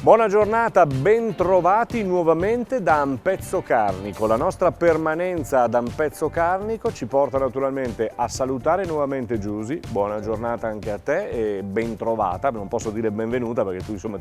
Buona giornata, ben trovati nuovamente da Ampezzo Carnico. La nostra permanenza ad Ampezzo Carnico ci porta naturalmente a salutare nuovamente Giusy. Buona giornata anche a te e ben trovata, non posso dire benvenuta perché tu insomma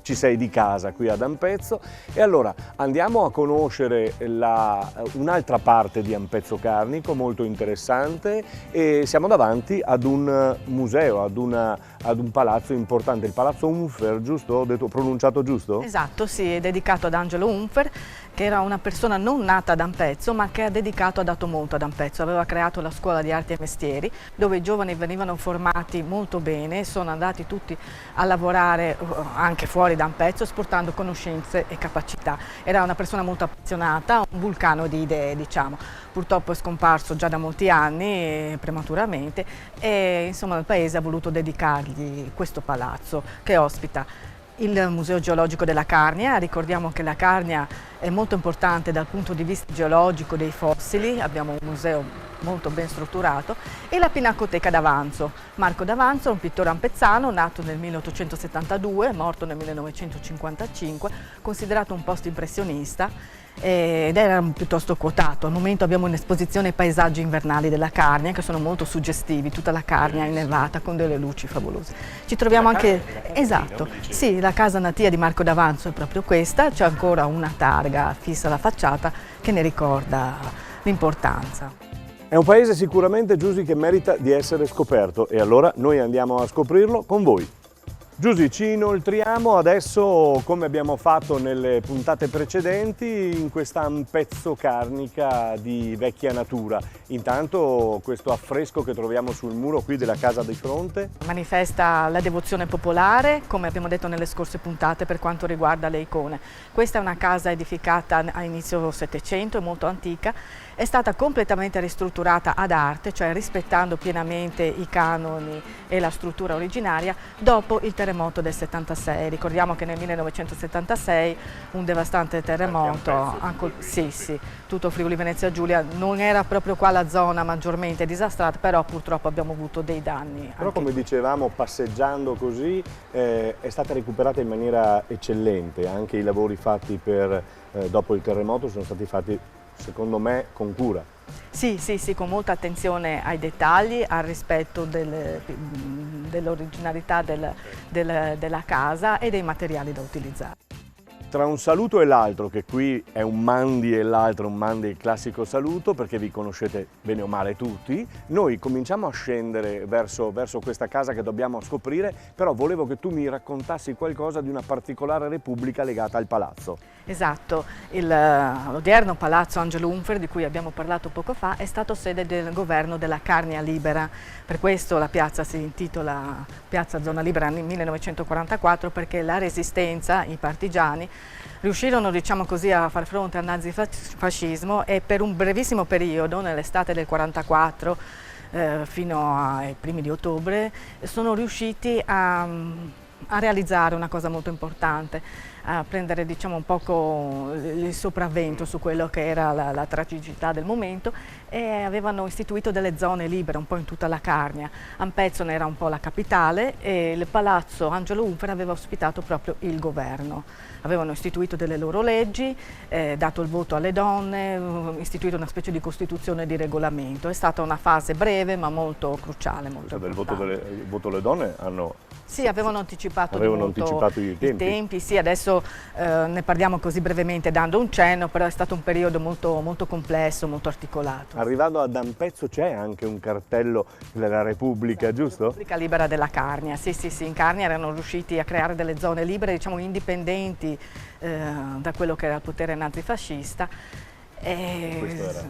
ci sei di casa qui ad Ampezzo. E allora andiamo a conoscere un'altra parte di Ampezzo Carnico molto interessante e siamo davanti ad un museo, ad un palazzo importante, il Palazzo Unfer, giusto? Ho detto, pronunciato giusto? Esatto, sì, è dedicato ad Angelo Unfer, che era una persona non nata ad Ampezzo, ma che ha dato molto ad Ampezzo. Aveva creato la scuola di arti e mestieri, dove i giovani venivano formati molto bene, sono andati tutti a lavorare anche fuori da Ampezzo, esportando conoscenze e capacità. Era una persona molto appassionata, un vulcano di idee, diciamo. Purtroppo è scomparso già da molti anni, prematuramente, e insomma il paese ha voluto dedicargli questo palazzo che ospita il Museo Geologico della Carnia. Ricordiamo che la Carnia è molto importante dal punto di vista geologico dei fossili, abbiamo un museo molto ben strutturato, e la Pinacoteca d'Avanzo. Marco d'Avanzo è un pittore ampezzano nato nel 1872, morto nel 1955, considerato un post-impressionista ed era piuttosto quotato. Al momento abbiamo un'esposizione ai paesaggi invernali della Carnia che sono molto suggestivi, tutta la Carnia innevata con delle luci favolose. Ci troviamo anche, esatto, sì, la casa natia di Marco d'Avanzo è proprio questa, c'è ancora una targa fissa alla facciata che ne ricorda l'importanza. È un paese sicuramente, Giusy, che merita di essere scoperto e allora noi andiamo a scoprirlo con voi. Giusy, ci inoltriamo adesso, come abbiamo fatto nelle puntate precedenti, in questa Ampezzo Carnica di vecchia natura. Intanto questo affresco che troviamo sul muro qui della casa di fronte manifesta la devozione popolare, come abbiamo detto nelle scorse puntate, per quanto riguarda le icone. Questa è una casa edificata a inizio Settecento, è molto antica, è stata completamente ristrutturata ad arte, cioè rispettando pienamente i canoni e la struttura originaria, dopo il terremoto del 76. Ricordiamo che nel 1976 un devastante terremoto, sì, tutto Friuli Venezia Giulia, non era proprio qua la zona maggiormente disastrata, però purtroppo abbiamo avuto dei danni. Però come dicevamo, passeggiando così è stata recuperata in maniera eccellente, anche i lavori fatti dopo il terremoto sono stati fatti secondo me con cura. Sì, con molta attenzione ai dettagli, al rispetto dell'originalità della casa e dei materiali da utilizzare. Tra un saluto e l'altro, che qui è un mandi e l'altro un mandi, il classico saluto, perché vi conoscete bene o male tutti, noi cominciamo a scendere verso questa casa che dobbiamo scoprire, però volevo che tu mi raccontassi qualcosa di una particolare repubblica legata al palazzo. Esatto, l'odierno Palazzo Angelo Unfer, di cui abbiamo parlato poco fa, è stato sede del governo della Carnia Libera. Per questo la piazza si intitola Piazza Zona Libera nel 1944, perché la resistenza, i partigiani, riuscirono, diciamo così, a far fronte al nazifascismo e per un brevissimo periodo, nell'estate del 44 fino ai primi di ottobre, sono riusciti a realizzare una cosa molto importante, a prendere, diciamo, un poco il sopravvento su quello che era la tragicità del momento, e avevano istituito delle zone libere un po' in tutta la Carnia. Ampezzo ne era un po' la capitale e il palazzo Angelo Unfer aveva ospitato proprio il governo. Avevano istituito delle loro leggi, dato il voto alle donne, istituito una specie di costituzione di regolamento. È stata una fase breve ma molto cruciale, molto importante. Il voto alle donne hanno... Sì, avevano anticipato i tempi. Sì, adesso ne parliamo così brevemente dando un cenno, però è stato un periodo molto, molto complesso, molto articolato. Arrivando ad Ampezzo c'è anche un cartello della Repubblica, giusto? Repubblica Libera della Carnia, sì, in Carnia erano riusciti a creare delle zone libere, diciamo indipendenti da quello che era il potere nazifascista.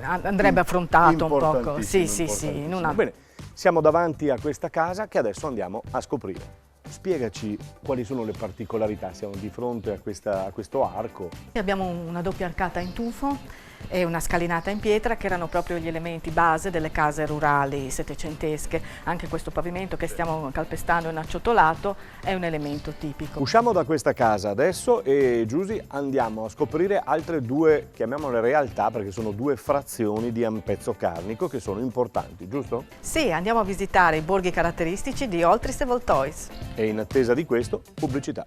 Andrebbe affrontato un poco. Sì, in una... Bene, siamo davanti a questa casa che adesso andiamo a scoprire. Spiegaci quali sono le particolarità, siamo di fronte a questo arco. Abbiamo una doppia arcata in tufo e una scalinata in pietra che erano proprio gli elementi base delle case rurali settecentesche. Anche questo pavimento che stiamo calpestando in acciottolato è un elemento tipico. Usciamo da questa casa adesso e Giusy andiamo a scoprire altre due, chiamiamole realtà, perché sono due frazioni di Ampezzo Carnico che sono importanti, giusto? Sì, andiamo a visitare i borghi caratteristici di Oltris e Voltois. E in attesa di questo, pubblicità.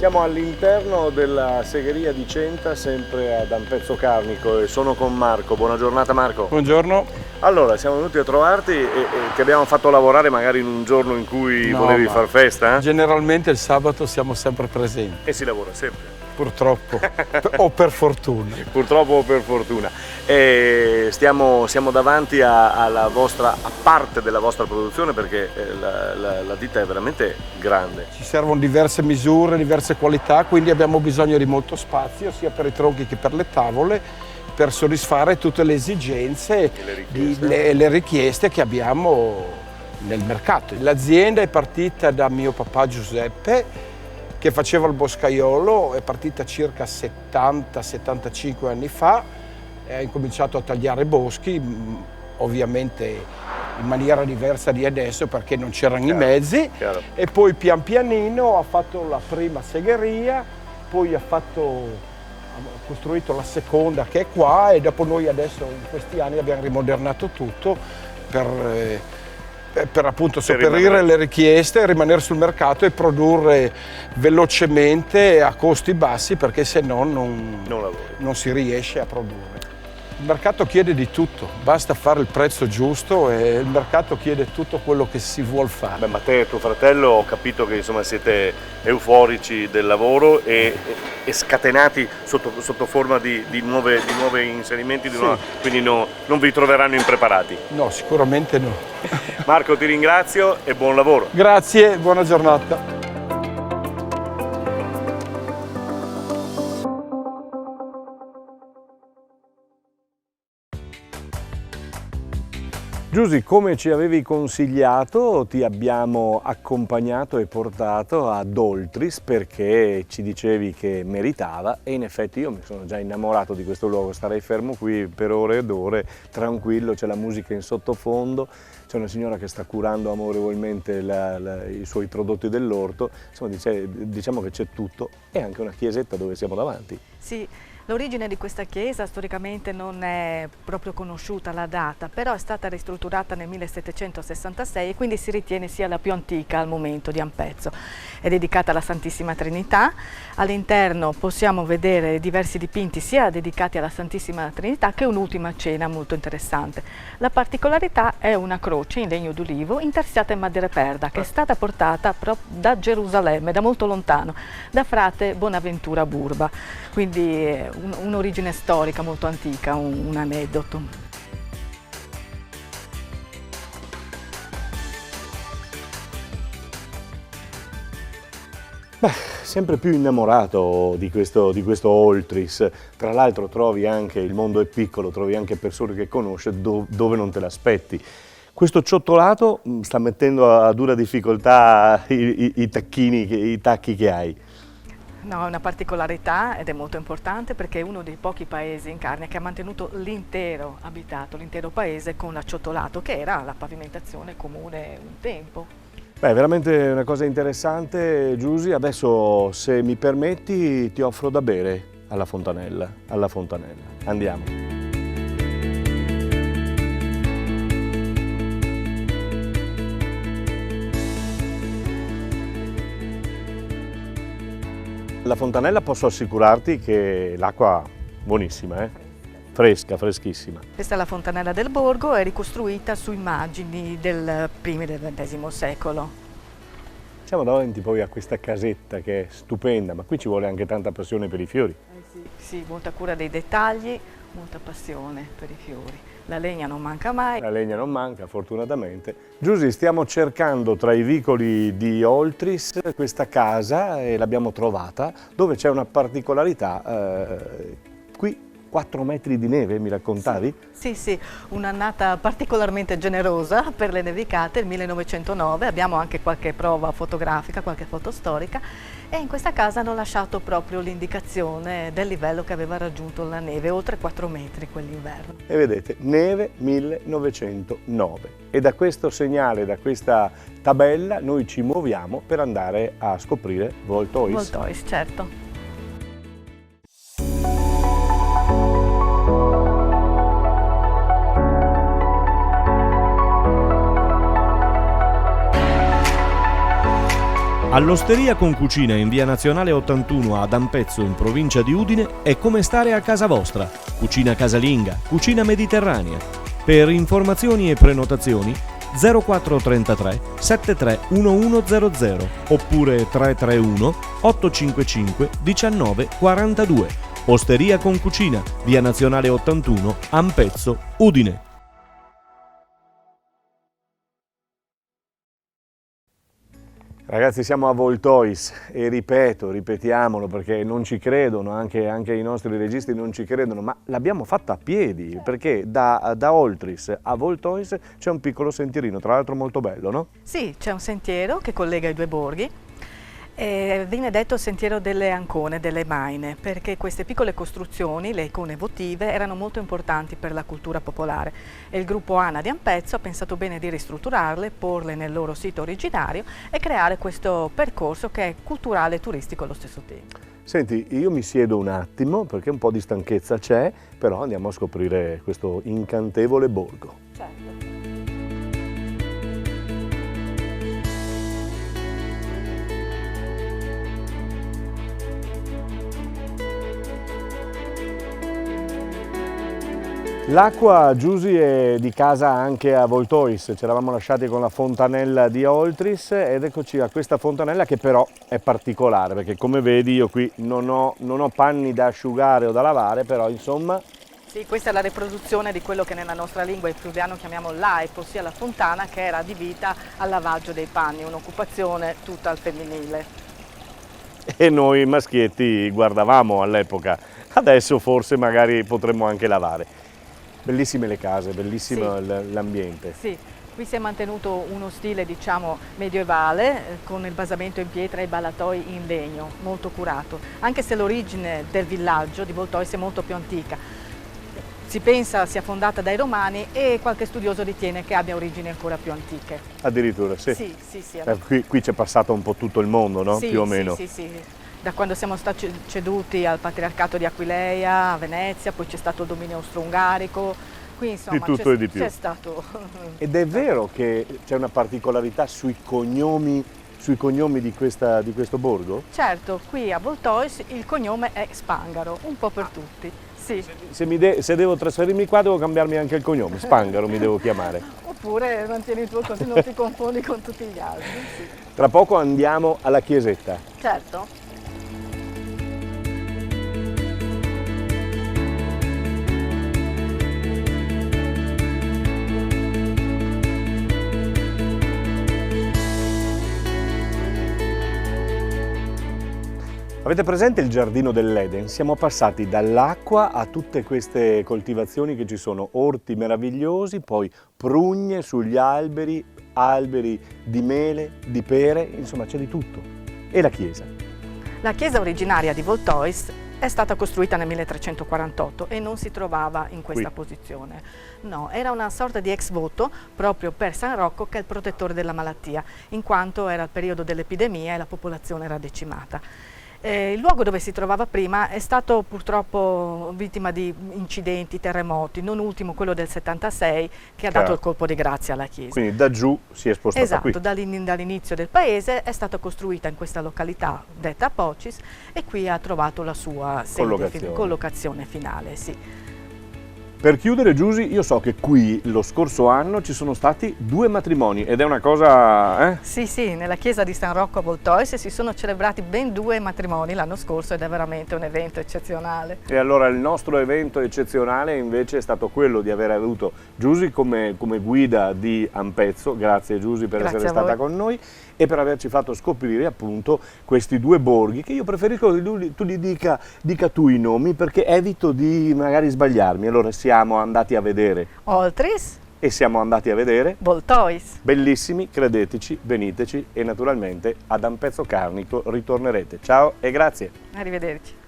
Siamo all'interno della segheria di Centa, sempre ad Ampezzo Carnico, e sono con Marco. Buona giornata Marco. Buongiorno. Allora, siamo venuti a trovarti e ti abbiamo fatto lavorare magari in un giorno in cui volevi far festa? Generalmente il sabato siamo sempre presenti. E si lavora sempre. Purtroppo, o per fortuna. Purtroppo o per fortuna. E siamo davanti a parte della vostra produzione, perché la ditta è veramente grande. Ci servono diverse misure, diverse qualità, quindi abbiamo bisogno di molto spazio, sia per i tronchi che per le tavole, per soddisfare tutte le esigenze e le richieste che abbiamo nel mercato. L'azienda è partita da mio papà Giuseppe, che faceva il boscaiolo, è partita circa 70-75 anni fa, ha incominciato a tagliare boschi, ovviamente in maniera diversa di adesso perché non c'erano i mezzi, e poi pian pianino ha fatto la prima segheria, poi ha costruito la seconda che è qua, e dopo noi adesso in questi anni abbiamo rimodernato tutto per appunto sopperire le richieste, rimanere sul mercato e produrre velocemente a costi bassi, perché se no non si riesce a produrre. Il mercato chiede di tutto, basta fare il prezzo giusto e il mercato chiede tutto quello che si vuol fare. Beh, ma te e tuo fratello ho capito che insomma siete euforici del lavoro e scatenati sotto forma di nuovi inserimenti, quindi non vi troveranno impreparati. No, sicuramente no. Marco, ti ringrazio e buon lavoro. Grazie, buona giornata. Giusy, come ci avevi consigliato, ti abbiamo accompagnato e portato ad Oltris perché ci dicevi che meritava, e in effetti io mi sono già innamorato di questo luogo. Starei fermo qui per ore ed ore, tranquillo, c'è la musica in sottofondo, c'è una signora che sta curando amorevolmente i suoi prodotti dell'orto, insomma diciamo che c'è tutto, e anche una chiesetta dove siamo davanti. Sì. L'origine di questa chiesa storicamente non è proprio conosciuta la data, però è stata ristrutturata nel 1766 e quindi si ritiene sia la più antica al momento di Ampezzo. È dedicata alla Santissima Trinità. All'interno possiamo vedere diversi dipinti sia dedicati alla Santissima Trinità che un'ultima cena molto interessante. La particolarità è una croce in legno d'olivo intarsiata in madreperla che è stata portata proprio da Gerusalemme, da molto lontano, da frate Bonaventura Burba. Quindi un'origine storica molto antica, un aneddoto. Beh, sempre più innamorato di questo Oltris. Tra l'altro trovi anche, il mondo è piccolo, trovi anche persone che conosci dove non te l'aspetti. Questo ciottolato sta mettendo a dura difficoltà i tacchi che hai. No, è una particolarità ed è molto importante perché è uno dei pochi paesi in Carnia che ha mantenuto l'intero abitato, l'intero paese con l'acciottolato, che era la pavimentazione comune un tempo. Beh, veramente una cosa interessante, Giusy. Adesso, se mi permetti, ti offro da bere alla fontanella. Andiamo. La fontanella, posso assicurarti che l'acqua buonissima, fresca, freschissima. Questa è la fontanella del borgo, è ricostruita su immagini del primi del XX secolo. Siamo davanti poi a questa casetta che è stupenda, ma qui ci vuole anche tanta passione per i fiori. Sì, molta cura dei dettagli, molta passione per i fiori. La legna non manca mai. La legna non manca, fortunatamente. Giusy, stiamo cercando tra i vicoli di Oltris questa casa e l'abbiamo trovata, dove c'è una particolarità. Qui 4 metri di neve, mi raccontavi? Sì, un'annata particolarmente generosa per le nevicate, il 1909, abbiamo anche qualche prova fotografica, qualche foto storica, e in questa casa hanno lasciato proprio l'indicazione del livello che aveva raggiunto la neve, oltre 4 metri quell'inverno. E vedete, neve 1909. E da questo segnale, da questa tabella, noi ci muoviamo per andare a scoprire Voltois. Voltois, certo. All'Osteria con Cucina in via Nazionale 81 ad Ampezzo in provincia di Udine è come stare a casa vostra. Cucina casalinga, cucina mediterranea. Per informazioni e prenotazioni 0433 73 1100 oppure 331 855 19 42. Osteria con Cucina, via Nazionale 81, Ampezzo, Udine. Ragazzi, siamo a Voltois e ripetiamolo perché non ci credono, anche i nostri registi non ci credono, ma l'abbiamo fatta a piedi, perché da Oltris a Voltois c'è un piccolo sentierino, tra l'altro molto bello, no? Sì, c'è un sentiero che collega i due borghi. Viene detto sentiero delle Ancone, delle Maine, perché queste piccole costruzioni, le icone votive, erano molto importanti per la cultura popolare e il gruppo ANA di Ampezzo ha pensato bene di ristrutturarle, porle nel loro sito originario e creare questo percorso che è culturale e turistico allo stesso tempo. Senti, io mi siedo un attimo perché un po' di stanchezza c'è, però andiamo a scoprire questo incantevole borgo. Certo. L'acqua, Giusy, è di casa anche a Voltois, ci eravamo lasciati con la fontanella di Oltris ed eccoci a questa fontanella che però è particolare perché come vedi io qui non ho panni da asciugare o da lavare, però insomma... Sì, questa è la riproduzione di quello che nella nostra lingua in friulano chiamiamo l'aip, ossia la fontana che era adibita al lavaggio dei panni, un'occupazione tutta al femminile. E noi maschietti guardavamo all'epoca, adesso forse magari potremmo anche lavare. Bellissime le case, bellissimo sì, l'ambiente. Sì, qui si è mantenuto uno stile diciamo medievale con il basamento in pietra e i ballatoi in legno, molto curato, anche se l'origine del villaggio di Voltois è molto più antica. Si pensa sia fondata dai Romani e qualche studioso ritiene che abbia origini ancora più antiche. Addirittura, sì. Sì. Qui c'è passato un po' tutto il mondo, no? Sì, più o meno. Sì. Da quando siamo stati ceduti al Patriarcato di Aquileia, a Venezia, poi c'è stato il dominio austro-ungarico, qui insomma di tutto e di più. C'è stato... Ed è vero che c'è una particolarità sui cognomi di questo borgo? Certo, qui a Voltois il cognome è Spangaro, un po' per tutti. Sì. Se devo trasferirmi qua devo cambiarmi anche il cognome, Spangaro mi devo chiamare. Oppure mantieni il tuo così non ti confondi con tutti gli altri. Sì. Tra poco andiamo alla chiesetta. Certo. Avete presente il giardino dell'Eden? Siamo passati dall'acqua a tutte queste coltivazioni che ci sono, orti meravigliosi, poi prugne sugli alberi, alberi di mele, di pere, insomma c'è di tutto. E la chiesa? La chiesa originaria di Voltois è stata costruita nel 1348 e non si trovava in questa posizione. No, era una sorta di ex voto proprio per San Rocco, che è il protettore della malattia, in quanto era il periodo dell'epidemia e la popolazione era decimata. Il luogo dove si trovava prima è stato purtroppo vittima di incidenti, terremoti, non ultimo quello del 76 che ha dato il colpo di grazia alla chiesa. Quindi da giù si è spostata qui. Esatto, dall'inizio del paese è stata costruita in questa località detta Pocis e qui ha trovato la sua collocazione finale. Sì. Per chiudere, Giusy, io so che qui lo scorso anno ci sono stati 2 matrimoni ed è una cosa... Sì, nella chiesa di San Rocco a Voltois si sono celebrati ben 2 matrimoni l'anno scorso ed è veramente un evento eccezionale. E allora il nostro evento eccezionale invece è stato quello di aver avuto Giusy come guida di Ampezzo, grazie Giusy per essere stata con noi e per averci fatto scoprire appunto questi 2 borghi che io preferisco che tu li dica tu i nomi perché evito di magari sbagliarmi. Allora siamo andati a vedere Oltris e siamo andati a vedere Voltois. Bellissimi, credeteci, veniteci e naturalmente ad Ampezzo Carnico ritornerete. Ciao e grazie. Arrivederci.